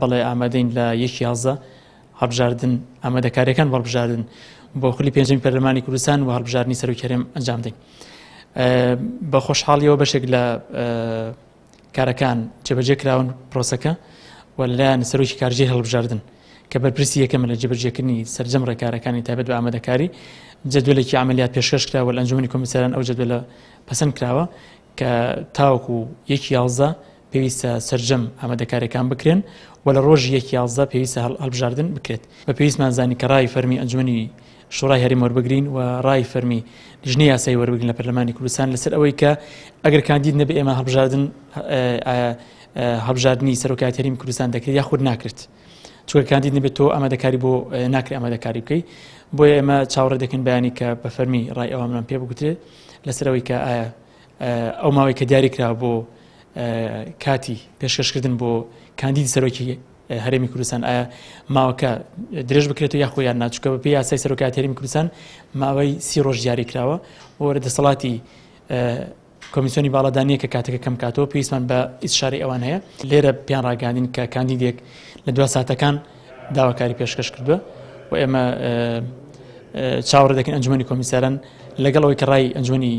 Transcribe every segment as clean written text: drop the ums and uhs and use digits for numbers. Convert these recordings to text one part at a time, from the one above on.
بەڵێ ئامادەین لە 1/11 هەڵبژاردن ئامادەکاریەکان هەڵبژاردن بۆ خولی پێنجەمی پەرلەمانی کوردستان و هەڵبژاردننی سەرۆکی هەرێم ئەنجام دەین. بە خۆشحاڵیەوە بەشێک لە کارەکان جێبەجێ کراون پرۆسەکە و لەلایەن سەرۆکی کارژێر هەڵبژاردن کە بەرپرسی یەکەمە لە جێبەجێکردنی سەرجەم ڕێکارەکانی تایبەت بە ئامادەکاری جەدولێکی عملیات پێشکەش کراوە لە ئەنجومەنی کۆمیسەران ئەو جەدولە پەسەند کراوە کە تاوەکو 1/11 پێویستە سەرجەم ئامادەکاریەکان بکرێن و لە ڕۆژی 1/11 پێویستە هەڵبژاردن بکرێت. بە پێویستمان زانی کە ڕای فەرمی ئەنجومەنی شورای هەرێم وەربگرین و ڕای فەرمی لیژنەی یاسایی وەربگرین لە پەرلەمانی کوردستان لەسەر ئەوەی کە ئەگەر کاندید نەبێ ئێمە هەڵبژاردننی سەرۆکایەتی هەرێمی کوردستان دەکرێت یاخود ناکرێت. چونکە کاندید نەبێت تۆ ئامادەکاری بۆ ناکرێت ئامادەکاری بکەیت. بۆیە ئێمە چاوەڕێ دەکەین بەیانی کە بە فەرمی ڕای ئەواممان پێ بگوترێت لەسەر ئەوەی کە ئایا ئەو ماوەی کە دیاری کرا بۆ کاتی پێشکەشکردن بۆ کاندیدی سەرۆکی هەرێمی کوردستان ئایا ماوەکە درێژ بکرێتەوە یاخۆ یان ناچووکە بە پێی یاسای سەرۆکایەتی هەرێمی کوردستان ماوەی 30 ڕۆژ دیاری کراوە بۆ دەسەڵاتی کۆمیسیۆنی باڵادانیە کە کاتەکە کەم کاتەوە پێویستمان بە ئیسشاری ئەوان هەیە. لێرە پیان ڕاگەاندین کە کاندیدێک لە 2 ساتەکان داواکاری پێشکەش کردووە و ئێمە چاوەڕێ دەکەین ئەنجومەنی کۆمیساران لەگەڵ ئەوەی کە ڕای ئەنجومەنی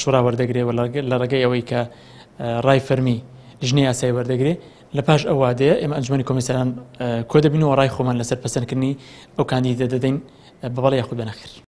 شورا وەردەگرێت و لە ڕێگەی ئەوەی کە ڕای فەرمی لیژنەی یاسایی وەردەگرێت لە پاش ئەو وادەیە ئێمە ئەنجومەنی کۆمیساران کۆ دەبینەوە ڕای خۆمان لەسەر پەسەندکردنی ئەو کاندیدە دەدەین بەڵێ یاخود بەنەخێر.